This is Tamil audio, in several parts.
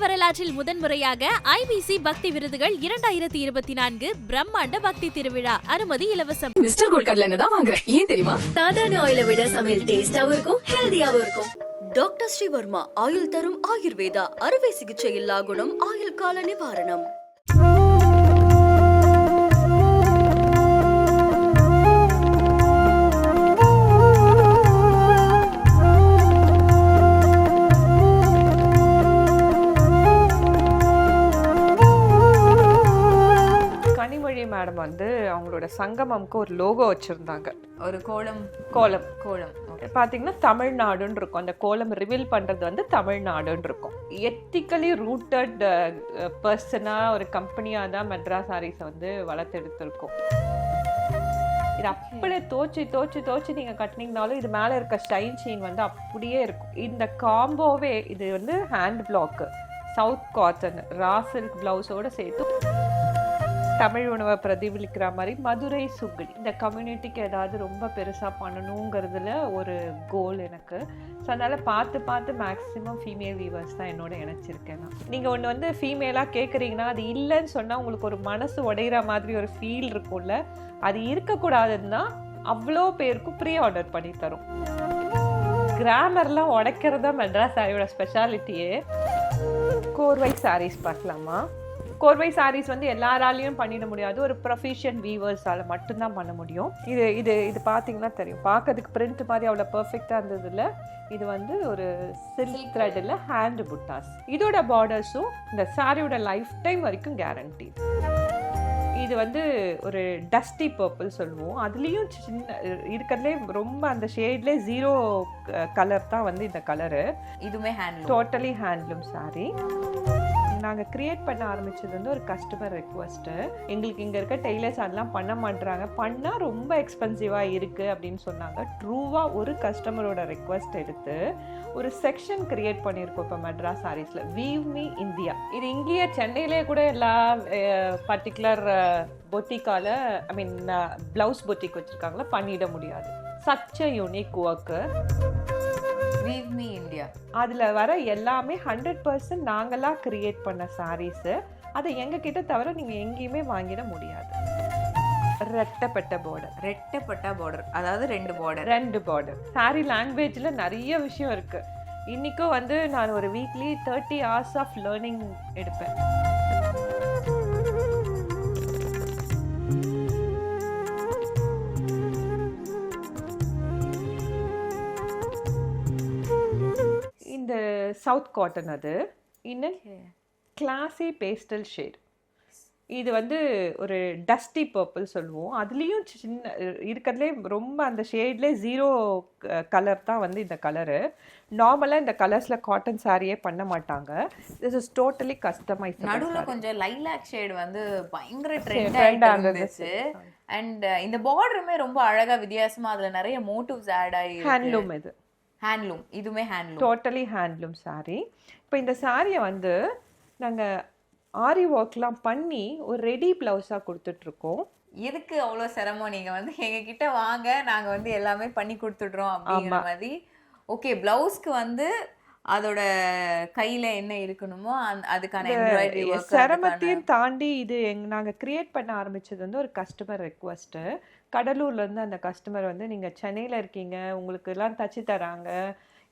வரலாற்றில் முதன்முறையாக ஐபிசி பக்தி விருதுகள் 2024 பிரம்மாண்ட பக்தி திருவிழா. அனுமதி இலவசம். மிஸ்டர் கோல்ட் கடலை தான் வாங்குறேன். ஏன் தெரியுமா? சாதாரண ஆயிலை விட சமையல் டேஸ்டாவும் இருக்கும், ஹெல்தியாவும் இருக்கும். டாக்டர் ஸ்ரீவர்மா ஆயுள் தரும் ஆயுர்வேதா அறுவை சிகிச்சை இல்லா குணம், ஆயுள் கால நிவாரணம். மேடம் வந்து அவங்களோட சங்கமம்க்கு ஒரு லோகோ வச்சிருந்தாங்க. ஒரு கோலம் பாத்தீங்கன்னா தமிழ்நாடுன்னு இருக்கும். அந்த கோலம் ரிவீல் பண்றது வந்து தமிழ்நாடுன்னு இருக்கும். எத்திக்கலி ரூட்டட் பர்சனா ஒரு கம்பெனியா தான் மெட்ராஸ் சாரீஸை வந்து வளர்த்தெடுத்திருக்கும். இது அப்படியே தோச்சு நீங்க கட்டினீங்கனாலும் இது மேல இருக்க ஸ்டைல் செயின் வந்து அப்படியே இருக்கும். இந்த காம்போவே இது வந்து hand block, south cotton, raw silk பிளவுஸோட சேர்த்து தமிழ் உணவை பிரதிபலிக்கிற மாதிரி மதுரை சுகுடி. இந்த கம்யூனிட்டிக்கு ஏதாவது ரொம்ப பெருசாக பண்ணணுங்கிறதுல ஒரு கோல் எனக்கு. ஸோ அதனால் பார்த்து மேக்ஸிமம் ஃபீமேல் வீவர்ஸ் தான் என்னோட இணைச்சிருக்கேன் நான். நீங்கள் ஒன்று வந்து ஃபீமேலாக கேட்குறீங்கன்னா அது இல்லைன்னு சொன்னால் உங்களுக்கு ஒரு மனசு உடையிற மாதிரி ஒரு ஃபீல் இருக்கும்ல, அது இருக்கக்கூடாதுன்னா அவ்வளோ பேருக்கும் ப்ரீ ஆர்டர் பண்ணி தரும். கிராமர்லாம் உடைக்கிறதா மெட்ராஸ் சாரியோட ஸ்பெஷாலிட்டியே. கோர்வை சாரீஸ் பார்க்கலாமா? கோர்வை சாரீஸ் வந்து எல்லாராலையும் பண்ணிட முடியாது, ஒரு ப்ரொஃபஷன் வீவர்ஸால் மட்டும்தான் பண்ண முடியும். இது பார்த்தீங்கன்னா தெரியும், பார்க்கறதுக்கு பிரிண்ட் மாதிரி அவ்வளோ பர்ஃபெக்டாக இருந்ததில்ல. இது வந்து ஒரு சில்க் த்ரெட்டில் ஹேண்ட் புட்டாஸ். இதோட பார்டர்ஸும் இந்த சாரியோட லைஃப் டைம் வரைக்கும் கேரண்டி. இது வந்து ஒரு டஸ்டி பர்பிள் சொல்லுவோம். அதுலேயும் சின்ன இருக்கிறதுலே ரொம்ப அந்த ஷேட்லேயே 0 கலர் தான் வந்து இந்த கலரு. இதுவுமே டோட்டலி ஹேண்ட்லூம் சாரி. நாங்கள் க்ரியேட் பண்ண ஆரம்பித்தது வந்து ஒரு கஸ்டமர் ரெக்வஸ்ட்டு. எங்களுக்கு இங்கே இருக்க டெய்லர்ஸ் அதெல்லாம் பண்ண மாட்டுறாங்க, பண்ணால் ரொம்ப எக்ஸ்பென்சிவாக இருக்குது அப்படின்னு சொன்னாங்க. ட்ரூவாக ஒரு கஸ்டமரோட ரெக்வஸ்ட் எடுத்து ஒரு செக்ஷன் க்ரியேட் பண்ணியிருக்கோம் இப்போ மெட்ராஸ் சாரீஸில், வீவ் மீ இந்தியா. இது இங்கேயே சென்னையிலே கூட எல்லா பர்டிகுலர் பொட்டிக்கால ப்ளவுஸ் பொட்டிக் வச்சுருக்காங்களா பண்ணிட முடியாது. Such a unique work. We've me India அதில் வர எல்லாமே 100% நாங்களாக கிரியேட் பண்ண சாரீஸு. அதை எங்ககிட்ட தவிர நீங்கள் எங்கேயுமே வாங்கிட முடியாது. ரெட்டப்பட்ட பார்டர், அதாவது 2 பார்டர். சாரி லாங்குவேஜில் நிறைய விஷயம் இருக்குது. இன்றைக்கும் வந்து நான் ஒரு வீக்லி 30 hours ஆஃப் லேர்னிங் எடுப்பேன். இந்த சவுத் காட்டன், அது இன்னும் கிளாஸி பேஸ்டல் ஷேட். இது வந்து ஒரு டஸ்டி பர்பிள் சொல்லுவோம். அதுலேயும் சின்ன இருக்கிறதுலே ரொம்ப அந்த ஷேட்லேயே 0 கலர் தான் வந்து இந்த கலரு. நார்மலாக இந்த கலர்ஸில் காட்டன் சாரியே பண்ண மாட்டாங்க. This is totally customise. நடுவில் கொஞ்சம் லைலாக் ஷேட் வந்து பயங்கர ட்ரெண்டாக இருந்துச்சு. அண்ட் இந்த பார்டருமே ரொம்ப அழகாக வித்தியாசமாக அதில் நிறைய மோட்டிவ்ஸ் ஆட் ஆகி. ஹேண்ட்லூம் இது. ஹேண்ட்லூம், இதுவுமே ஹேண்ட்லூம், டோட்டலி ஹேண்ட்லூம் சாரி. இப்போ இந்த சாரியை வந்து நாங்கள் ஆரி ஒர்க்லாம் பண்ணி ஒரு ரெடி ப்ளவுஸாக கொடுத்துட்ருக்கோம். எதுக்கு அவ்வளோ சிரமம்? நீங்கள் வந்து எங்ககிட்ட வாங்க, நாங்கள் வந்து எல்லாமே பண்ணி கொடுத்துட்றோம் அப்படிங்கிற மாதிரி. ஓகே, ப்ளவுஸ்க்கு வந்து அதோட கையில் என்ன இருக்கணுமோ அதுக்கான எம்ப்ராய்டரி ஒர்க் சிரமத்தையும் தாண்டி இது நாங்கள் க்ரியேட் பண்ண ஆரம்பித்தது வந்து ஒரு கஸ்டமர் ரெக்வஸ்ட்டு. கடலூர்லேருந்து அந்த கஸ்டமர் வந்து நீங்கள் சென்னையில் இருக்கீங்க, உங்களுக்கு எல்லாம் தச்சு தராங்க,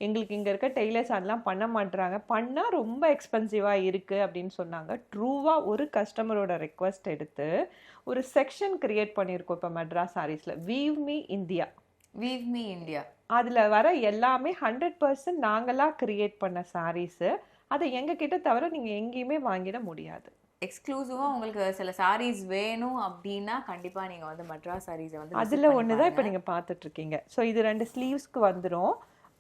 எங்களுக்கு இங்கே இருக்க டெய்லர்ஸ் அதெல்லாம் பண்ண மாட்டுறாங்க, பண்ணால் ரொம்ப எக்ஸ்பென்சிவாக இருக்குது அப்படின்னு சொன்னாங்க. ட்ரூவாக ஒரு கஸ்டமரோட ரெக்வஸ்ட் எடுத்து ஒரு செக்ஷன் க்ரியேட் பண்ணியிருக்கோம் இப்போ மெட்ராஸ் சாரீஸில், we've me India. We've me India. அதில் வர எல்லாமே 100% நாங்களாக க்ரியேட் பண்ண சாரீஸு. அதை எங்ககிட்ட தவிர நீங்கள் எங்கேயுமே வாங்கிட முடியாது. எக்ஸ்க்ளூசிவாக உங்களுக்கு சில சாரீஸ் வேணும் அப்படின்னா கண்டிப்பாக நீங்கள் வந்து மெட்ராஸ் சாரீஸை வந்து அதில் ஒன்று தான் இப்போ நீங்கள் பார்த்துட்ருக்கீங்க. ஸோ இது 2 ஸ்லீவ்ஸ்க்கு வந்துடும்.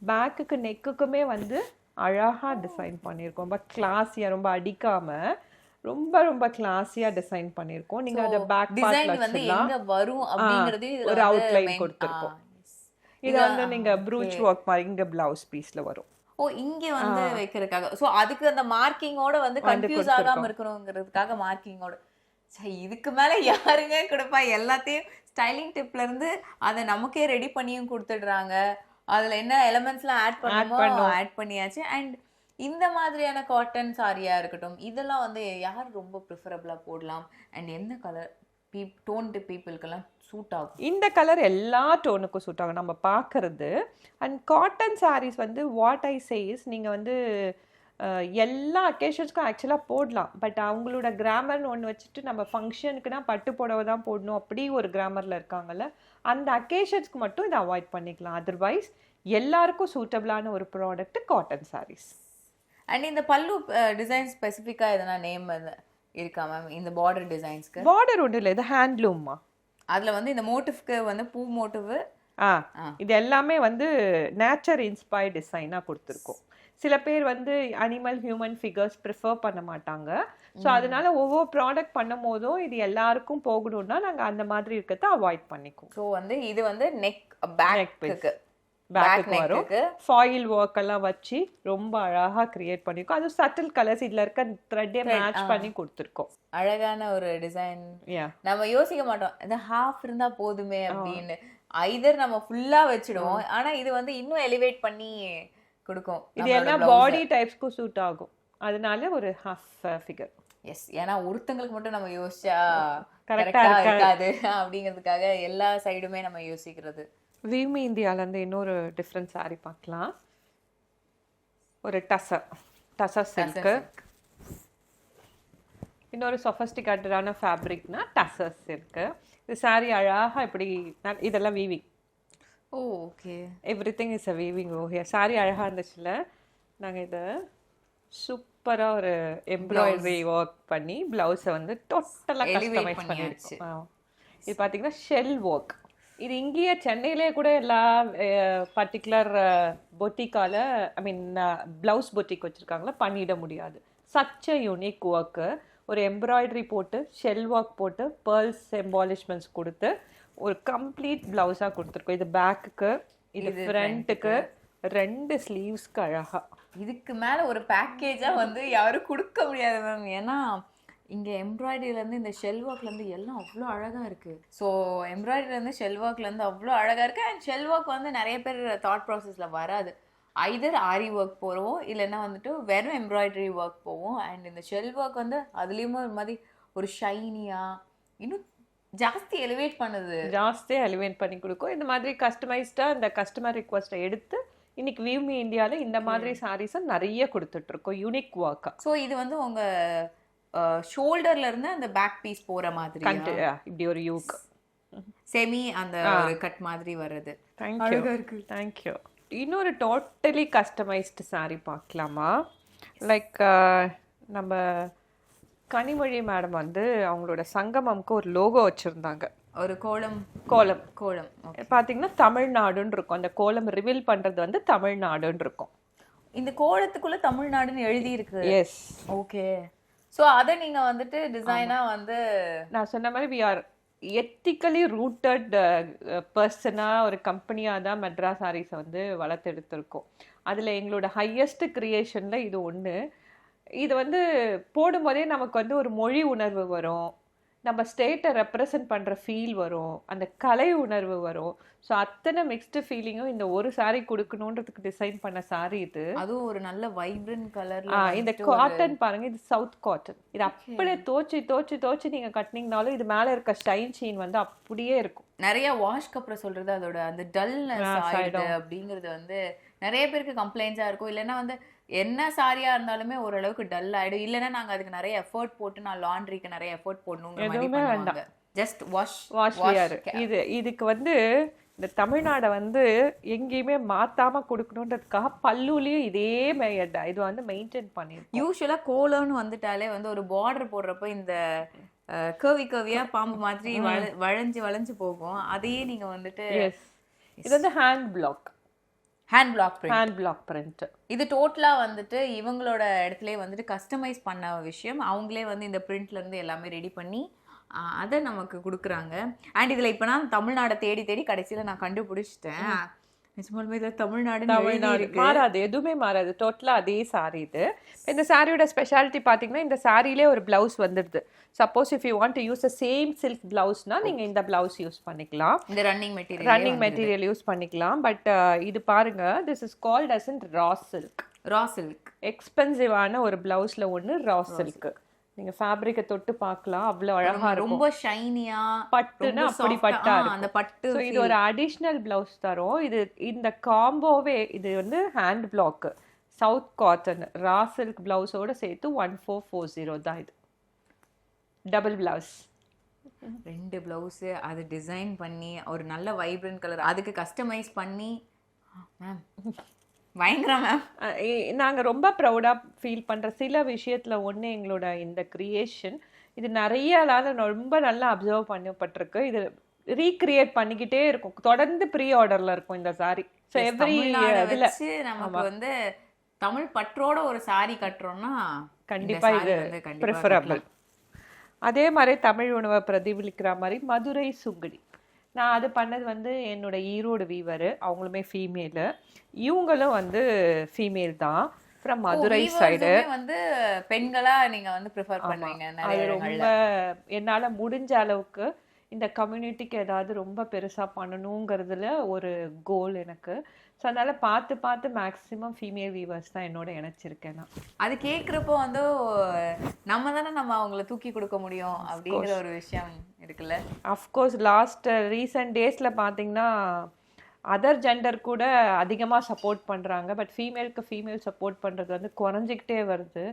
பேக்குக்கு நெக்குக்குமே வந்து அழகாக டிசைன் பண்ணியிருக்கோம். ரொம்ப கிளாஸியாக, ரொம்ப அடிக்காமல் ரொம்ப கிளாஸியாக டிசைன் பண்ணியிருக்கோம். நீங்கள் அதை பேக் பார்ட்ல வந்து எங்க வரும் அப்படிங்கிறது ஒரு அவுட்லைன் கொடுத்துருக்கோம். இது வந்து நீங்கள் ப்ரூச் ஒர்க் மாதிரி இங்கே ப்ளவுஸ் பீஸில் வரும். இங்க வந்து வைக்கிறதுக்காக. சோ அதுக்கு அந்த மார்க்கிங்கோட வந்து கன்ஃபியூஸ் ஆகாம இருக்கணும்ங்கிறதுக்காக மார்க்கிங்கோட. இதுக்கு மேல யாருங்க கொடுப்பா? எல்லாத்தையும் ஸ்டைலிங் டிப்ல இருந்து அதை நமக்கே ரெடி பண்ணியும் கொடுத்துடுறாங்க. அதுல என்ன எலிமெண்ட்ஸ்லாம் ஆட் பண்ணணுமோ ஆட் பண்ணியாச்சு. அண்ட் இந்த மாதிரியான காட்டன் சாரியா இருக்கட்டும், இதெல்லாம் வந்து யார் ரொம்ப ப்ரிஃபரபிளா போடலாம் அண்ட் எந்த கலர் டோன்டு பீப்புளுக்கெல்லாம் சூட் ஆகும்? இந்த கலர் எல்லா டோனுக்கும் சூட் ஆகும் நம்ம பார்க்கறது. அண்ட் காட்டன் சாரீஸ் வந்து வாட் ஐ சேஸ் நீங்கள் வந்து எல்லா அக்கேஷன்ஸ்க்கும் ஆக்சுவலாக போடலாம். பட் அவங்களோட கிராமர்னு ஒன்று வச்சுட்டு நம்ம ஃபங்க்ஷனுக்குனா பட்டு புடவை தான் போடணும் அப்படி ஒரு கிராமரில் இருக்காங்கல்ல, அந்த அக்கேஷன்ஸ்க்கு மட்டும் இதை அவாய்ட் பண்ணிக்கலாம். அதர்வைஸ் எல்லாருக்கும் சூட்டபிளான ஒரு ப்ராடக்ட் காட்டன் சாரீஸ். அண்ட் இந்த பல்லு டிசைன் ஸ்பெசிஃபிக்காக எதனா நேம் இருக்கா மேம்? இந்த பார்டர் டிசைன்ஸ்க்கு பார்டர் ஒன்றும் இல்லை, இது ஹேண்ட்லூம்மா. அதில் வந்து இந்த மோட்டிவ்க்கு வந்து பூ மோட்டிவ் இது எல்லாமே வந்து நேச்சர் இன்ஸ்பயர்ட் டிசைனாக கொடுத்துருக்கோம். சில பேர் வந்து அனிமல் ஹியூமன் ஃபிகர்ஸ் ப்ரிஃபர் பண்ண மாட்டாங்க. ஸோ அதனால ஒவ்வொரு ப்ராடக்ட் பண்ணும் போதும் இது எல்லாருக்கும் போகணும்னா நாங்கள் அந்த மாதிரி இருக்கிறத அவாய்ட் பண்ணிக்குவோம். ஸோ வந்து இது வந்து பேக்குக்கு வரும், ஃபாயில் ஒர்க் எல்லாம் வச்சு ரொம்ப அழகா கிரியேட் பண்ணிருக்கோம். அது சட்டில் கலர்ஸ் இதுல இருக்க த்ரெட்டே மேட்ச் பண்ணி கொடுத்துருக்கோம். அழகான ஒரு டிசைன். நம்ம யோசிக்க மாட்டோம் இந்த ஹாஃப் இருந்தா போதுமே அப்படின்னு, ஐதர் நம்ம ஃபுல்லா வச்சிடுவோம். ஆனா இது வந்து இன்னும் எலிவேட் பண்ணி கொடுக்கும். இது எல்லாம் பாடி டைப்ஸ்க்கு சூட் ஆகும், அதனால ஒரு ஹாஃப் ஃபிகர். எஸ், ஏன்னா ஒருத்தங்களுக்கு மட்டும் நம்ம யோசிச்சா கரெக்டா இருக்காது அப்படிங்கிறதுக்காக எல்லா சைடுமே நம்ம யோசிக்கிறது. வீமி இந்தியாவிலேருந்து இன்னொரு டிஃப்ரெண்ட் சாரி பார்க்கலாம். ஒரு டசர் சில்க்கு. இன்னொரு சொஃபஸ்டிகேட்டடான ஃபேப்ரிக்னா டசர் சில்க்கு. இது சாரி அழகாக இப்படி இதெல்லாம் weaving. Oh okay, everything is a weaving ஓஹியா. சாரி அழகாக இருந்துச்சுல, நாங்கள் இதை சூப்பராக ஒரு எம்ப்ராய்டரி ஒர்க் பண்ணி ப்ளவுஸை வந்து டோட்டலாக கஸ்டமைஸ் பண்ணியிருக்கோம். இது பார்த்தீங்கன்னா ஷெல் ஒர்க். இது இங்கேயே சென்னையிலே கூட எல்லா பர்டிகுலர் பொட்டிக்கால ஐ மீன் ப்ளவுஸ் பொட்டிக் வச்சுருக்காங்களா பண்ணிட முடியாது. Such a unique work. ஒரு எம்ப்ராய்டரி போட்டு ஷெல் ஒர்க் போட்டு பேர்ல்ஸ் எம்பாலிஷ்மெண்ட்ஸ் கொடுத்து ஒரு கம்ப்ளீட் ப்ளவுஸாக கொடுத்துருக்கோம். இது பேக்குக்கு, இது ஃப்ரண்ட்டுக்கு, 2 ஸ்லீவ்ஸ்க்கு அழகா. இதுக்கு மேலே ஒரு பேக்கேஜாக வந்து யாரும் கொடுக்க முடியாது மேம். ஏன்னா இங்கே எம்ப்ராய்டரியிலேருந்து இந்த ஷெல் ஒர்க்லேருந்து எல்லாம் அவ்வளோ அழகாக இருக்குது. ஸோ எம்ப்ராய்டரிலேருந்து ஷெல் ஒர்க்லேருந்து அவ்வளோ அழகாக இருக்குது. அண்ட் ஷெல் ஒர்க் வந்து நிறைய பேர் தாட் ப்ராசஸில் வராது. ஐதர் ஆரி ஒர்க் போவோம், இல்லைன்னா வந்துட்டு வெறும் எம்ப்ராய்டரி ஒர்க் போவோம். அண்ட் இந்த ஷெல் ஒர்க் வந்து அதுலேயுமே ஒரு மாதிரி ஒரு ஷைனியாக இன்னும் ஜாஸ்தி எலிவேட் பண்ணுது, ஜாஸ்தியாக எலிவேட் பண்ணி கொடுக்கும். இந்த மாதிரி கஸ்டமைஸ்டாக இந்த கஸ்டமர் ரிக்வஸ்ட்டை எடுத்து இன்னைக்கு வீமி இந்தியாவில் இந்த மாதிரி சாரீஸை நிறைய கொடுத்துட்ருக்கோம் யூனிக் ஒர்க்காக. ஸோ இது வந்து உங்கள் ஷோல்டர்ல இருந்து அந்த பேக் பீஸ் போற மாதிரி இப்படி ஒரு யூக் செமி அந்த ஒரு கட் மாதிரி வருது. தேங்க்யூ. இன்னொரு டோட்டலி கஸ்டமைஸ்டு சாரீ பார்க்கலாமா? லைக் நம்ம கனிமொழி மேடம் வந்து அவங்களோட சங்கமம்க்கு ஒரு லோகோ வச்சுருந்தாங்க. ஒரு கோலம் பார்த்தீங்கன்னா தமிழ்நாடுன்னு இருக்கும். அந்த கோலம் ரிவீல் பண்ணுறது வந்து தமிழ்நாடுன்னு இருக்கும். இந்த கோலத்துக்குள்ள தமிழ்நாடுன்னு எழுதி இருக்கு. S, okay. ஸோ அதை நீங்கள் வந்துட்டு டிசைனாக வந்து நான் சொன்ன மாதிரி வி ஆர் எத்திக்கலி ரூட்டட் பர்சனாக ஒரு கம்பெனியாக தான் மெட்ராஸ் சாரீஸை வந்து வளர்த்தெடுத்திருக்கோம். அதில் எங்களோட ஹையஸ்ட் கிரியேஷனில் இது ஒன்று. இது வந்து போடும்போதே நமக்கு வந்து ஒரு மொழி உணர்வு வரும், நம்ம ஸ்டேட்டை ரெப்ரசன்ட் பண்ணுற ஃபீல் வரும், அந்த கலை உணர்வு வரும். ஸோ அத்தனை மிக்ஸ்டு ஃபீலிங்கும் இந்த ஒரு சாரீ கொடுக்கணுன்றதுக்கு டிசைன் பண்ண சாரீ இது. அதுவும் ஒரு நல்ல வைப்ரண்ட் கலர். இந்த காட்டன் பாருங்க, இது சவுத் காட்டன். இது அப்படியே தோச்சு நீங்க கட்டினீங்கனாலும் இது மேல இருக்க ஷைன் ஷீன் வந்து அப்படியே இருக்கும். நிறைய வாஷ்க்கு அப்புறம் சொல்றது அதோட அந்த டல்னஸ் ஆயிடுது அப்படிங்கிறது வந்து நிறைய பேருக்கு கம்ப்ளைண்ட்ஸா இருக்கும். இல்லைன்னா வந்து என்ன சாரியா இருந்தாலுமே ஓரளவுக்கு டல் ஆயிடும். இல்லைன்னா நாங்க அதுக்கு நிறைய எஃபர்ட் போட்டு நான் லாண்ட்ரிக்கு நிறைய எஃபர்ட் போடணுங்கிற மாதிரி பண்ணுவாங்க. ஜஸ்ட் வாஷ் இதுக்கு வந்து இந்த தமிழ்நாடை வந்து எங்கேயுமே மாத்தாம கொடுக்கணுன்றதுக்காக பல்லுலயும் இதே இது வந்து மெயின்டைன் பண்ணிருக்கோம். யூஸ்வலா கோலம்னு வந்துட்டாலே வந்து ஒரு பார்டர் போடுறப்ப இந்த கர்வியா பாம்பு மாதிரி வளைஞ்சு போகும். அதையே நீங்க வந்துட்டு இது வந்து ஹேண்ட் பிளாக் பிரிண்ட். இது டோட்டலா வந்துட்டு இவங்களோட இடத்துலயே வந்துட்டு கஸ்டமைஸ் பண்ண விஷயம். அவங்களே வந்து இந்த பிரிண்ட்ல இருந்து எல்லாமே ரெடி பண்ணி அதை நமக்கு கொடுக்குறாங்க. அண்ட் இதில் இப்போ நான் தமிழ்நாடை தேடி கடைசியில் நான் கண்டுபிடிச்சிட்டேன். நிஜமாலுமே இதில் தமிழ்நாடு மாறாது, எதுவுமே மாறாது, டோட்டலாக அதே சாரி. இது இந்த சாரியோட ஸ்பெஷாலிட்டி பார்த்தீங்கன்னா இந்த சாரியிலே ஒரு பிளவுஸ் வந்துடுது. Suppose if you want to use a same silk பிளவுஸ்னா நீங்கள் இந்த பிளவுஸ் யூஸ் பண்ணிக்கலாம், இந்த ரன்னிங் மெட்டீரியல் யூஸ் பண்ணிக்கலாம். பட் இது பாருங்க, this is called as in raw silk. Raw silk எக்ஸ்பென்சிவான ஒரு பிளவுஸ்ல ஒன்று ரா சில்க். நீங்க ஃபேப்ரிக்கை தொட்டு பார்க்கலாம், அவ்வளோ அழகா இருக்கும். ரொம்ப ஷைனியா பட்டுன்னா அப்படி பட்டா அந்த இருக்கும். பட்டு ஸோ இது ஒரு அடிஷ்னல் பிளவுஸ் தரும். இது இந்த காம்போவே இது வந்து hand block south cotton raw silk பிளவுஸோட சேர்த்து 1440 தான். இது டபுள் பிளவுஸ், 2 பிளவுஸ் அது டிசைன் பண்ணி ஒரு நல்ல வைப்ரண்ட் கலர் அதுக்கு கஸ்டமைஸ் பண்ணி மேம் பயங்கரம் மேம். நாங்கள் ரொம்ப ப்ரௌடாக ஃபீல் பண்ணுற சில விஷயத்தில் ஒன்று எங்களோட இந்த கிரியேஷன். இது நிறைய ரொம்ப நல்லா அப்சர்வ் பண்ணப்பட்டிருக்கு. இது ரீக்ரியேட் பண்ணிக்கிட்டே இருக்கும், தொடர்ந்து ப்ரீ ஆர்டரில் இருக்கும் இந்த சாரி. ஸோ எவ்ரி இதில் நமக்கு வந்து தமிழ் பற்றோட ஒரு சாரி கட்டுறோம்னா கண்டிப்பாக இது ப்ரிஃபரபிள். அதே மாதிரி தமிழ் உணவை பிரதிபலிக்கிற மாதிரி மதுரை சுங்குடி. நான் அது பண்ணது வந்து என்னோட ஈரோடு வீவர், அவங்களுமே ஃபீமேலு, இவங்களும் வந்து ஃபீமேல் தான், ஃப்ரம் மதுரை சைடு. வந்து பெண்களா நீங்க வந்து ப்ரிஃபர் பண்ணுவீங்க. அது ரொம்ப என்னால முடிஞ்ச அளவுக்கு இந்த கம்யூனிட்டிக்கு ஏதாவது ரொம்ப பெருசா பண்ணணுங்கிறதுல ஒரு கோல் எனக்கு. ஸோ அதனால பார்த்து பார்த்து மேக்ஸிமம் ஃபீமேல் வீவர்ஸ் தான் என்னோட இணைச்சிருக்கேன் நான். அது கேட்குறப்போ வந்து நம்ம தானே நம்ம அவங்கள தூக்கி கொடுக்க முடியும் அப்படிங்கிற ஒரு விஷயம் இருக்குல்ல. அஃப்கோர்ஸ் லாஸ்ட் ரீசெண்ட் டேஸில் பார்த்தீங்கன்னா அதர் ஜெண்டர் கூட அதிகமாக சப்போர்ட் பண்ணுறாங்க. பட் ஃபீமேலுக்கு ஃபீமேல் சப்போர்ட் பண்ணுறது வந்து குறைஞ்சிக்கிட்டே வருது.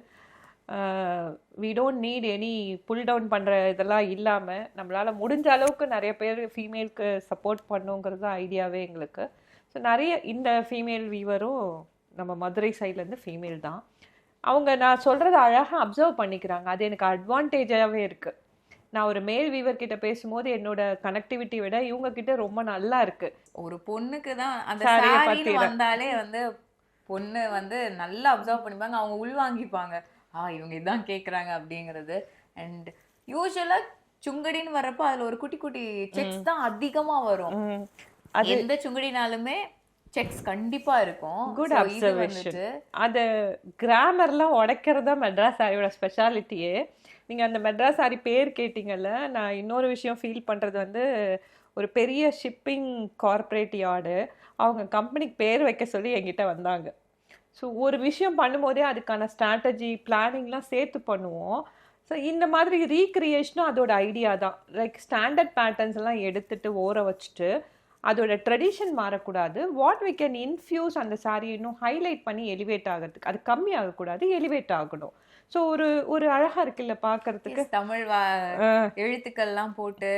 We don't need any pull down பண்ணுற இதெல்லாம் இல்லாமல் நம்மளால் முடிஞ்ச அளவுக்கு நிறைய பேர் ஃபீமேலுக்கு சப்போர்ட் பண்ணுங்கிறது ஐடியாவே எங்களுக்கு. ஸோ நிறைய இந்த ஃபீமேல் வீவரும் நம்ம மதுரை சைட்லேருந்து ஃபீமேல் தான். அவங்க நான் சொல்கிறத அழகாக அப்சர்வ் பண்ணிக்கிறாங்க, அது எனக்கு அட்வான்டேஜாகவே இருக்குது. நான் ஒரு மேல் வீவர் கிட்ட பேசும்போது என்னோட கனெக்டிவிட்டி விட இவங்க கிட்ட ரொம்ப நல்லா இருக்கு. ஒரு பொண்ணுக்கு தான் அந்த சாரி வந்தாலே வந்து பொண்ணு வந்து நல்லா அப்சர்வ் பண்ணிப்பாங்க, அவங்க உள்வாங்கிப்பாங்க, இவங்க இதான் கேட்குறாங்க அப்படிங்கிறது. அண்ட் யூஸ்வலாக சுங்கடின்னு வர்றப்போ அதில் ஒரு குட்டி குட்டி செக்ஸ் தான் அதிகமாக வரும். எந்த சுங்கடினாலுமே செக்ஸ் கண்டிப்பா இருக்கும். Good observation. அது கிராமர்லாம் உடைக்கிறதா மெட்ராஸ் சாரியோட ஸ்பெஷாலிட்டியே. நீங்கள் அந்த மெட்ராஸ் சாரி பேர் கேட்டிங்கல்ல, நான் இன்னொரு விஷயம் ஃபீல் பண்ணுறது வந்து ஒரு பெரிய ஷிப்பிங் கார்ப்பரேட் யார்டு அவங்க கம்பெனிக்கு பேர் வைக்க சொல்லி என்கிட்ட வந்தாங்க. ஸோ ஒரு விஷயம் பண்ணும்போதே அதுக்கான ஸ்ட்ராட்டஜி பிளானிங்லாம் சேர்த்து பண்ணுவோம். ஸோ இந்த மாதிரி ரீக்ரியேஷனும் அதோட ஐடியா தான். லைக் ஸ்டாண்டர்ட் பேட்டர்ன்ஸ் எல்லாம் எடுத்துட்டு ஓர வச்சுட்டு அதோட ட்ரெடிஷன் மாறக்கூடாது, வாட் வி கேன் இன்ஃபியூஸ் அந்த சாரி இன்னும் ஹைலைட் பண்ணி எலிவேட் ஆகிறதுக்கு, அது கம்மி ஆகக்கூடாது, எலிவேட் ஆகணும். ஸோ ஒரு ஒரு அழகா இருக்குல்ல பார்க்கறதுக்கு, தமிழ் எழுத்துக்கள்லாம் போட்டு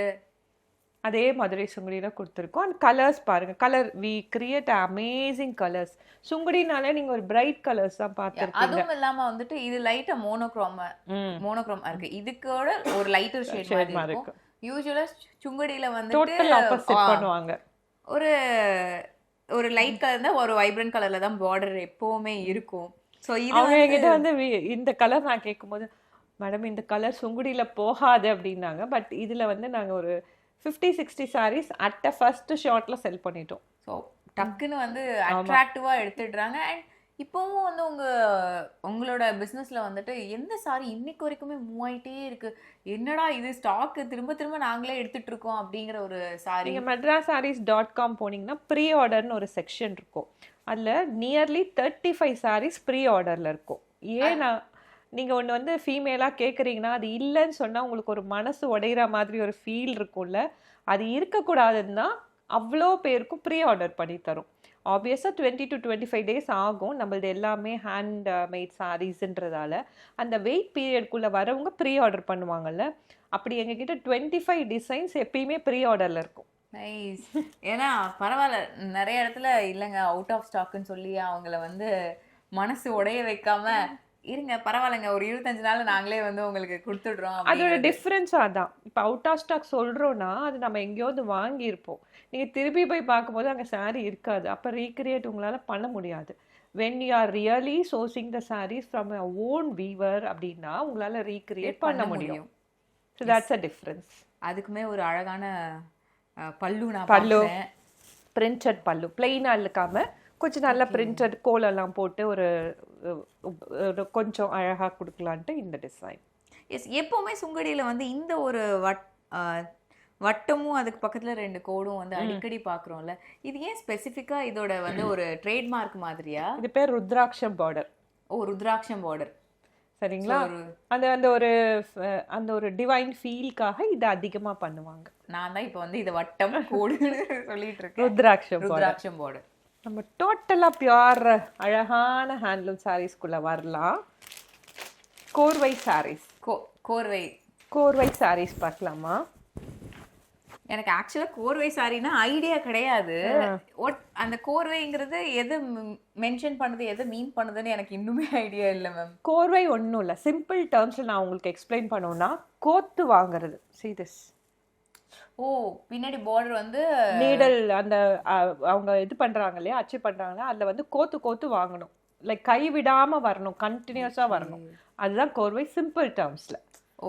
அதே மதுரை சுங்குடியில கொடுத்துருக்கோம். அண்ட் கலர்ஸ் பாருங்க, colour we create amazing colours. சுங்குடினாலே நீங்க ஒரு பிரைட் கலர்ஸ் தான் பார்த்துருக்கீங்க. அதுவும் இல்லாம வந்துட்டு இது லைட்டா மோனோக்ரோமா இருக்கு, இதுக்கோட ஒரு லைட்டர் ஷேட் மாதிரி இருக்கு. யூசுவலா சுங்குடியில வந்து டோட்டல் ஆப்போசிட் பண்ணுவாங்க. ஒரு ஒரு லைட் கலர் தான், ஒரு வைப்ரண்ட் கலர்ல தான் பார்டர் எப்பவுமே இருக்கும். ஸோ அவங்க என்கிட்ட வந்து இந்த கலர் நான் கேட்கும்போது, மேடம் இந்த கலர் சுங்குடியில போகாது அப்படின்னாங்க. பட் இதுல வந்து நாங்க ஒரு 50-60 சாரீஸ் அட் ஃபர்ஸ்ட் ஷாட்ல செல் பண்ணிட்டோம். ஸோ டக்குன்னு வந்து அட்ராக்டிவா எடுத்துடுறாங்க. அண்ட் இப்போவும் வந்து உங்களோட பிஸ்னஸ்ல வந்துட்டு எந்த சாரி இன்னைக்கு வரைக்குமே மூவ் ஆயிட்டே இருக்கு, என்னடா இது ஸ்டாக் திரும்ப திரும்ப நாங்களே எடுத்துட்டு இருக்கோம் அப்படிங்கிற ஒரு சாரி? நீங்க madrasarees.com போனீங்கன்னா ப்ரீ ஆர்டர்னு ஒரு செக்ஷன் இருக்கும். அதுல நியர்லி 35 சாரீஸ் ப்ரீ ஆர்டர்ல இருக்கும். ஏன்னா நீங்க ஒன்று வந்து ஃபீமேலாக கேட்குறீங்கன்னா அது இல்லைன்னு சொன்னால் உங்களுக்கு ஒரு மனசு உடையிற மாதிரி ஒரு ஃபீல் இருக்கும்ல, அது இருக்கக்கூடாதுன்னு தான் அவ்வளோ பேருக்கும் ப்ரீ ஆர்டர் பண்ணி தரும். ஆப்வியஸாக 20 to 25 டேஸ் ஆகும். நம்மளது எல்லாமே ஹேண்ட் மேட் சாரீஸ்ன்றதால அந்த வெயிட் பீரியட்குள்ளே வரவங்க ப்ரீ ஆர்டர் பண்ணுவாங்கல்ல, அப்படி எங்ககிட்ட 25 டிசைன்ஸ் எப்பயுமே ப்ரீ ஆர்டரில் இருக்கும். நைஸ். ஏன்னா பரவாயில்ல, நிறைய இடத்துல இல்லைங்க அவுட் ஆஃப் ஸ்டாக்குன்னு சொல்லி அவங்கள வந்து மனசு உடைய வைக்காம இருங்க பரவாயில்லைங்க ஒரு 25 நாள் நாங்களே வந்து உங்களுக்கு கொடுத்துடுறோம். அதோட டிஃப்ரென்ஸ் அதான். இப்போ அவுட் ஆஃப் ஸ்டாக் சொல்கிறோன்னா அது நம்ம எங்கேயாவது வாங்கியிருப்போம், நீங்கள் திருப்பி போய் பார்க்கும்போது அங்கே சாரீ இருக்காது, அப்போ ரீக்ரியேட் உங்களால் பண்ண முடியாது. When you are really sourcing the sarees from a own weaver அப்படின்னா உங்களால் ரீக்ரியேட் பண்ண முடியும். So that's a difference. அதுக்குமே ஒரு அழகான பல்லு பல்லு பிரிண்டட் பல்லு பிளெயினாக இழுக்காமல் கொஞ்சம் நல்ல பிரிண்டட் கோலெல்லாம் போட்டு ஒரு கொஞ்சம் அழகாக கொடுக்கலான்ட்டு இந்த டிசைன். எஸ், எப்போவுமே சுங்கடியில் வந்து இந்த ஒரு வட்டமும் அதுக்கு பக்கத்துல 2 கோடும் வந்து அடிக்கடி பாக்குறோம்ல. இது ஏன் ஸ்பெசிஃபிக்கா இதோட வந்து ஒரு ட்ரேட்மார்க் மாதிரியா? இது பேர் ருத்ராட்சம் பார்டர். ஓ, ருத்ராட்சம் பார்டர். சரிங்களா? அந்த அந்த ஒரு அந்த ஒரு டிவைன் ஃபீல்காக இதை அதிகமா பண்ணுவாங்க. நான் தான் இப்போ வந்து இதை வட்டம் கோடுன்னு சொல்லிட்டு இருக்கேன். ருத்ராட்சம் பார்டர். நம்ம டோட்டலா பியூர் அழகான ஹேண்ட்லூம் சாரீஸ்குள்ள வரலாம். கோர்வை சாரீஸ். கோர்வை சாரீஸ் பார்க்கலாமா? எனக்கு ஆக்சுவலா கோர்வை சாரினா ஐடியா கிடையாது. அந்த கோர்வைங்கிறது எது மென்ஷன் பண்ணுது, எது மீன் பண்ணுதுன்னு எனக்கு இன்னுமே ஐடியா இல்லை மேம். கோர்வை ஒன்றும் இல்லை, சிம்பிள் டேர்ம்ஸ்ல நான் உங்களுக்கு எக்ஸ்பிளைன் பண்ணுவேன்னா கோத்து வாங்குறது. See this. ஓ, பின்னாடி பார்டர் வந்து நீடல் அந்த அவங்க இது பண்றாங்க இல்லையா, அச்சு பண்றாங்க, அதுல வந்து கோத்து கோத்து வாங்கணும். லைக் கை விடாம வரணும், கண்டினியூஸா வரணும். அதுதான் கோர்வை சிம்பிள் டேர்ம்ஸ்ல.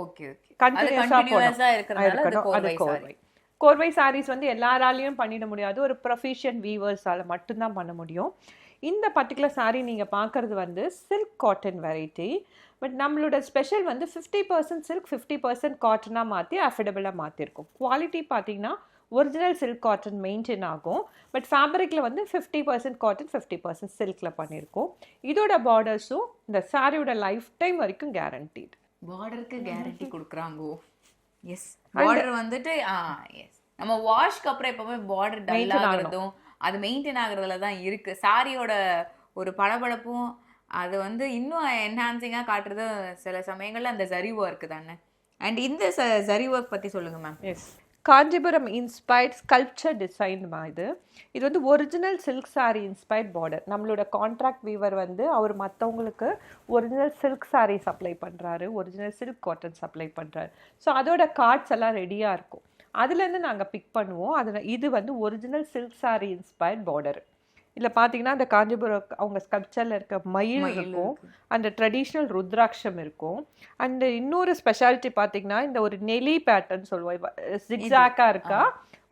Okay okay. கண்டினியூஸா இருக்கணும். அது கோர்வை. கோர்வை சாரீஸ் வந்து எல்லாராலையும் பண்ணிட முடியாது, ஒரு ப்ரொஃபிஷியன்ட் வீவர்ஸால மட்டும்தான் பண்ண முடியும். இந்த பர்டிகுலர் சாரீ நீங்க பார்க்கறது வந்து சில்க் காட்டன் வெரைட்டி. பட் நம்மளோட ஸ்பெஷல் வந்து 50% சில்க் 50% காட்டனாக மாற்றி அஃபோர்டபுளாக மாற்றிருக்கும். குவாலிட்டி பார்த்தீங்கன்னா ஒரிஜினல் சில்க் காட்டன் மெயின்டைன் ஆகும். பட் ஃபேப்ரிக்கில் வந்து 50% காட்டன் 50% சில்கில் பண்ணியிருக்கோம். இதோட பார்டர்ஸும் இந்த சாரியோட லைஃப் டைம் வரைக்கும் கேரண்டீட். பார்டருக்கு கேரண்டி கொடுக்குறாங்கோ. எஸ், பார்டர் வந்துட்டு எஸ், நம்ம வாஷ்க்கு அப்புறம் எப்பவுமே பார்டர் டல் ஆகுறதும் அது மெயின்டைன் ஆகுறதுல தான் இருக்கு. சாரியோட ஒரு பளபளப்பும் அது வந்து இன்னும் என்ஹான்சிங்கா காட்டுறது சில சமயங்கள்ல அந்த ஜரி ஒர்க் தானே. அண்ட் இந்த ஜரி ஒர்க் பத்தி சொல்லுங்க ma'am. Yes, Kanchipuram inspired sculpture டிசைன்மா. இது வந்து original silk sari inspired border. நம்மளோட கான்ட்ராக்ட் வீவர் வந்து அவர் மற்றவங்களுக்கு ஒரிஜினல் சில்க் சாரி சப்ளை பண்ணுறாரு, ஒரிஜினல் சில்க் காட்டன் சப்ளை பண்ணுறாரு. ஸோ அதோட கார்ட்ஸ் எல்லாம் ரெடியாக இருக்கும், அதுலேருந்து நாங்கள் பிக் பண்ணுவோம். அதில் இது வந்து original silk sari inspired border. இதில் பார்த்தீங்கன்னா அந்த காஞ்சிபுரம் அவங்க ஸ்கல்ப்சரில் இருக்க மயில் இருக்கும், அந்த ட்ரெடிஷ்னல் ருத்ராட்சம் இருக்கும். அண்ட் இன்னொரு ஸ்பெஷாலிட்டி பார்த்தீங்கன்னா இந்த ஒரு நெலி பேட்டர்ன் சொல்லுவோம், ஜிக்ஸாக்காக இருக்கா,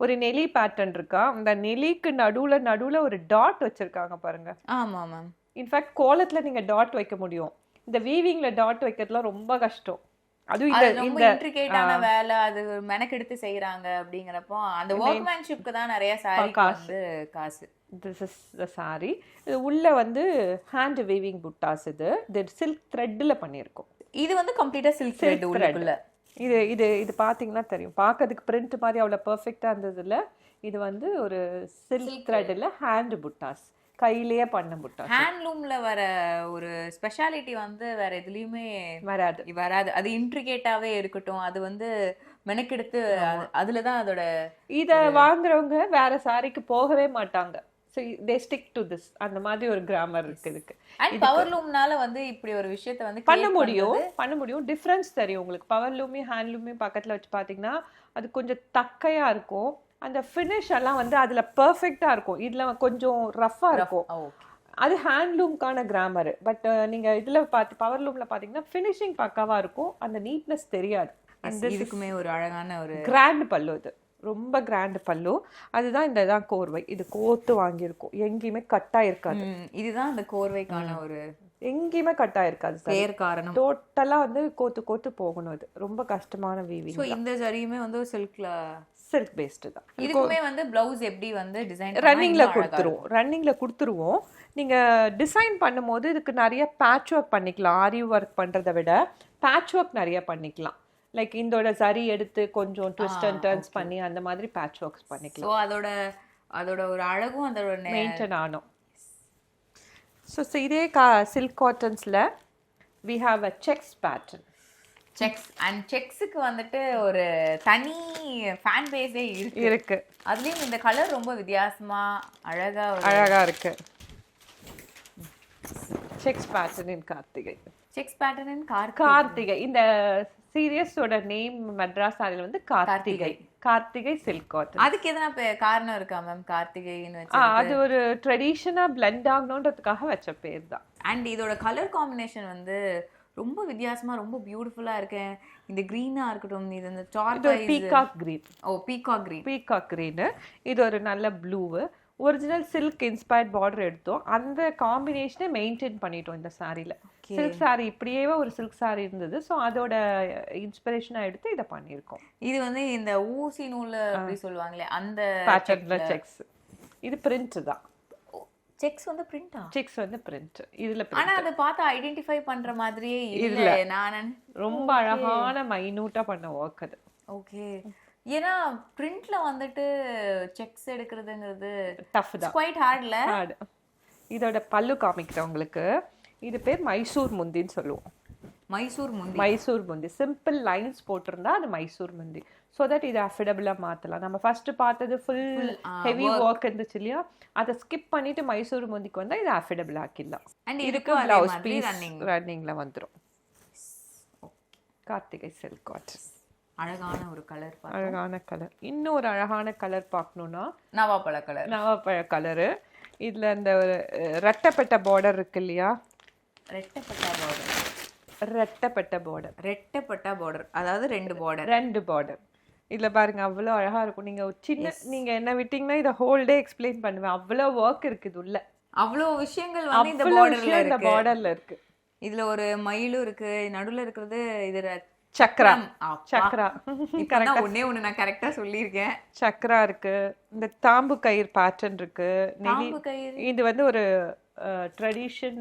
ஒரு நெலி பேட்டர்ன் இருக்கா. அந்த நெலிக்கு நடுவில் ஒரு டாட் வச்சிருக்காங்க பாருங்க. ஆமாம் மேம். இன்ஃபேக்ட் கோலத்தில் நீங்கள் டாட் வைக்க முடியும், இந்த வீவிங்கில் டாட் வைக்கிறதுலாம் ரொம்ப கஷ்டம். அதுவும் இந்த இன்ட்ரிகேட்டான வேலை, அது மெனக்கெடுத்து செய்யறாங்க. அப்படிங்கிறப்போ அந்த வொர்க்மேன்ஷிப்க்கு தான் நிறைய சாரி காசு. This is the saree. இது உள்ள வந்து ஹேண்ட் வீவிங் புட்டாஸ். இது சில்க் த்ரெட்ல பண்ணியிருக்கோம். இது வந்து கம்ப்ளீட்டா சில்க் த்ரெட் உள்ளுக்குள்ள. இது பாத்தீங்கன்னா தெரியும், பார்க்கிறதுக்கு பிரிண்ட் மாதிரி அவ்வளவு பெர்ஃபெக்ட்டா இருந்ததுல. இது வந்து ஒரு சில்க் த்ரெட்ல ஹேண்ட் புட்டாஸ், கையிலேயே பண்ண புட்டாஸ். ஹேண்ட்லூம்ல வர ஒரு ஸ்பெஷாலிட்டி வந்து வேற எதுலயுமே வராது. அது இன்ட்ரிகேட்டாவே இருக்கட்டும், அது வந்து மெனக்கெடுத்து அதுலதான் அதோட. இத வாங்குறவங்க வேற சாரிக்கு போகவே மாட்டாங்க. So they stick to this. அந்த மாதிரி ஒரு கிராமர் இருக்கு இதுக்கு. அண்ட் பவர் லூம்னால வந்து இப்படி ஒரு விஷயத்தை வந்து பண்ண முடியும். டிஃபரன்ஸ் தெரியும் உங்களுக்கு. பவர் லூமையும் ஹேண்ட் லூமையும் பக்கத்துல வச்சு பாத்தீங்கன்னா அது கொஞ்சம் தக்கையா இருக்கும், அந்த ஃபினிஷ் எல்லாம் வந்து அதுல பெர்ஃபெக்ட்டா இருக்கும், இதுல கொஞ்சம் ரஃபா இருக்கும். அது ஹேண்ட்லூம்கான கிராமர். பட் நீங்க இதுல பவர் லூம்ல பாத்தீங்கன்னா ஃபினிஷிங் பக்காவா இருக்கும், அந்த நீட்னஸ் தெரியாது. இதுக்குமே ஒரு அழகான ஒரு கிராண்ட் பல்லு, இது ரொம்ப கிராண்ட் பல்லு. அதுதான் இந்த தான் கோர்வை. இது கோத்து வாங்கியிருக்கும், எங்கேயுமே கட்டா இருக்காது. இதுதான் அந்த கோர்வைக்கான ஒரு எங்கேயுமே கட்டா இருக்காது. பேர் காரணம் டோட்டலா வந்து கோத்து கோத்து போகணும். இது ரொம்ப கஷ்டமான வீவிங். சோ இந்த ஜரியுமே வந்து சில்க் பேஸ்டு தான். இதுக்குமே வந்து பிளவுஸ் எப்படி வந்து டிசைன் ரன்னிங்ல கொடுத்துருவோம். நீங்க டிசைன் பண்ணும்போது இதுக்கு நிறைய பேட்ச் ஒர்க் பண்ணிக்கலாம். ஆரி ஒர்க் பண்றதை விட பேட்ச் ஒர்க் நிறைய பண்ணிக்கலாம். லைக் இதோட சரி எடுத்து கொஞ்சம் ட்விஸ்ட் அண்ட் டர்ன்ஸ் பண்ணி அந்த மாதிரி பேட்ச் ஒர்க்ஸ் பண்ணிக்கலாம். ஸோ அதோட ஒரு அழகும் அதோட மெயின்டைன் ஆகும். ஸோ இதே சில்க் காட்டன்ஸ்ல we have a checks pattern. செக்ஸுக்கு வந்துட்டு ஒரு தனி ஃபேன் பேஸே இருக்கு. அதுலயும் இந்த கலர் ரொம்ப வித்தியாசமா அழகா இருக்கு. செக்ஸ் பேட்டர்ன் இன் கார்த்திகை. இந்த சீரியஸோட நேம் மெட்ராஸ் சாரில வந்து கார்த்திகை சில்க் காட்டன். அதுக்கு எதனா காரணம் இருக்கா மேம்? கார்த்திகைன்னு அது ஒரு ட்ரெடிஷனா பிளெண்ட் ஆகணும்ன்றதுக்காக வச்ச பேர் தான். அண்ட் இதோட கலர் காம்பினேஷன் வந்து ரொம்ப வித்தியாசமா ரொம்ப பியூட்டிஃபுல்லா இருக்கு. இந்த கிரீனா இருக்கட்டும், இது இந்த பீகாக் கிரீன். Peacock green. இது ஒரு நல்ல blue, original silk inspired border எடுத்தோம். அந்த காம்பினேஷனை மெயின்டைன் பண்ணிட்டோம் இந்த சாரியில். சில்க் சாரி இப்படியே ஒரு சில்க் சாரி இருந்தது. ஸோ அதோட இன்ஸ்பிரேஷனாக எடுத்து இதை பண்ணியிருக்கோம். இது வந்து இந்த ஊசி நூல் அப்படி சொல்லுவாங்களே அந்த பேட்டர்ன்ல செக்ஸ். இது பிரிண்ட் தான். செக்ஸ் வந்து பிரிண்டா? செக்ஸ் வந்து பிரிண்ட். இதுல ஆனா அதை பார்த்து ஐடென்டிஃபை பண்ற மாதிரியே இல்ல. நான் ரொம்ப அழகான மைனூட்டா பண்ண ஒர்க் அது. ஓகே. ஏன்னா பிரிண்ட்ல வந்துட்டு செக்ஸ் எடுக்கிறதுங்கிறது டஃப் தான், குவைட் ஹார்ட்ல. இதோட பல்லு காமிக்கிறேன் உங்களுக்கு. இது பேர் மைசூர் முந்தின்னு சொல்லுவோம். மைசூர் முந்தி. மைசூர் முந்தி சிம்பிள் லைன்ஸ் போட்டிருந்தா அது மைசூர் முந்தி. ஸோ தட் இது அஃபர்டபுளாக மாற்றலாம். நம்ம ஃபர்ஸ்ட் பார்த்தது ஃபுல் ஹெவி ஒர்க் இருந்துச்சு இல்லையா, அதை ஸ்கிப் பண்ணிட்டு மைசூர் முந்திக்கு வந்தால் இது அஃபர்டபுள் ஆக்கிடலாம். இதுக்கு பிளவுஸ் பீஸ் ரன்னிங்கில் வந்துடும். Karthigai silk cotton. அழகான ஒரு கலர். அழகான கலர். இன்னொரு அழகான கலர் பார்க்கணும்னா நவாப்பழ கலர். நவாப்பழ கலரு. இதில் இந்த ரெட்டப்பட்ட பார்டர் இருக்கு இல்லையா, ரெட்டப்பட்ட பார்டர். ரெட்டப்பட்ட பார்டர். ரெட்டப்பட்ட பார்டர் அதாவது ரெண்டு பார்டர். இதுல பாருங்க அவ்வளோ அழகா இருக்கும். நீங்க சின்ன நீங்க என்ன விட்டீங்கன்னா இதை ஹோல் டே எக்ஸ்பிளைன் பண்ணுவேன். அவ்வளோ ஒர்க் இருக்குது உள்ள. அவ்வளோ விஷயங்கள் வந்து இந்த பார்டர்ல இருக்கு. இதுல ஒரு மயிலும் இருக்கு. நடுவுல இருக்கிறது இது சக்ரா. சக்ரா ஒண்ணே ஒண்ணு நான் கரெக்டா சொல்லியிருக்கேன். சக்ரா இருக்கு. இந்த தாம்பு கயிறு பேட்டர்ன் இருக்கு. இது வந்து ஒரு ட்ரெடிஷன்.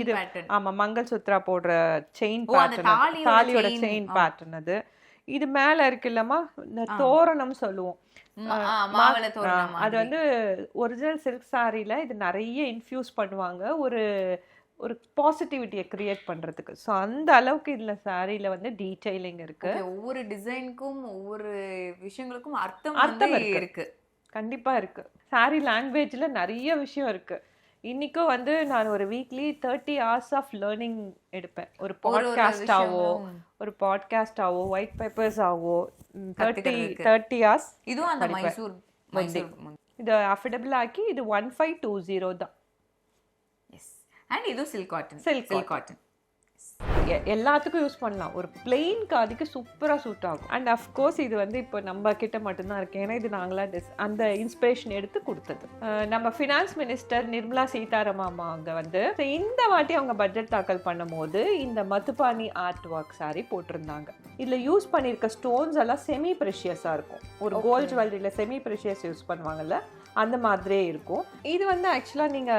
இது ஆமா மங்கள் சூத்ரா போடுற செயின் பேட்டர்ன், தாலியோட செயின் பேட்டர்ன் அது. இது மேல இருக்கு இல்லமா இந்த தோரணம் சொல்லுவோம். அது வந்து ஒரிஜினல் சில்க் சாரில இது நிறைய இன்ஃபியூஸ் பண்ணுவாங்க ஒரு பாசிட்டிவிட்டியை கிரியேட் பண்றதுக்கு. ஸோ அந்த அளவுக்கு இதுல சாரியில வந்து டீடைலிங் இருக்கு. ஒவ்வொரு டிசைனுக்கும் ஒவ்வொரு விஷயங்களுக்கும் அர்த்தம் இருக்கு. கண்டிப்பா இருக்கு. சாரி லாங்குவேஜ்ல நிறைய விஷயம் இருக்கு. இன்னைக்கும் வந்து நான் ஒரு வீக்லி 30 hours ஆஃப் லேர்னிங் எடுப்பேன். ஒரு பாட்காஸ்டாவோ ஒயிட் பேப்பர்ஸ் ஆவோ 30 hours. இதுவும் அந்த மைசூர் இது அஃபர்டபுள் ஆக்கி இது 1520 தான். அண்ட் இது சில்க் காட்டன். எல்லாத்துக்கும் யூஸ் பண்ணலாம். ஒரு பிளெயின் காதிக்கு சூப்பரா சூட் ஆகும். அண்ட் அஃப்கோர்ஸ் இது வந்து இப்போ நம்ம கிட்ட மட்டும்தான் இருக்கு. ஏன்னா இது நாங்களா அந்த இன்ஸ்பிரேஷன் எடுத்து கொடுத்தது. நம்ம ஃபினான்ஸ் மினிஸ்டர் நிர்மலா சீதாராமன் அவங்க வந்து இந்த வாட்டி அவங்க பட்ஜெட் தாக்கல் பண்ணும் போது இந்த மதுபானி ஆர்ட் ஒர்க் சாரி போட்டிருந்தாங்க. இதுல யூஸ் பண்ணிருக்க ஸ்டோன்ஸ் எல்லாம் செமி ப்ரெஷியஸா இருக்கும். ஒரு கோல்ட் ஜுவல்லரியில செமி ப்ரெஷியஸ் யூஸ் பண்ணுவாங்கல்ல அந்த மாதிரியே இருக்கும். இது வந்து ஆக்சுவலா நீங்க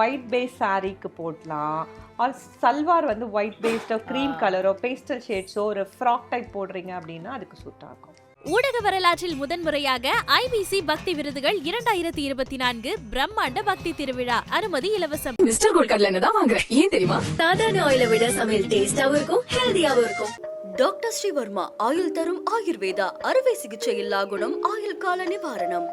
ஒயிட் பேஸ் சாரிக்கு போடலாம். ஆர் சல்வார் வந்து ஒயிட் பேஸ்டோ க்ரீம் கலரோ பேஸ்டல் ஷேட்ஸோ ஒரு ஃப்ராக் டைப் போடுறீங்க அப்படின்னா அதுக்கு சூட் ஆகும். ஊடக வரலாற்றில் முதன்முறையாக ஐபிசி பக்தி விருதுகள் 2024 பிரம்மாண்ட பக்தி திருவிழா. அனுமதி இலவசம். மிஸ்டர் கோல்ட் கடலை தான் வாங்குறேன். ஏன் தெரியுமா? சாதாரண ஆயிலை விட சமையல் டேஸ்டாவும் இருக்கும், ஹெல்தியாவும் இருக்கும். டாக்டர் ஸ்ரீவர்மா ஆயுள் தரும் ஆயுர்வேதா அறுவை சிகிச்சை இல்லா குணம், ஆயுள் கால நிவாரணம்.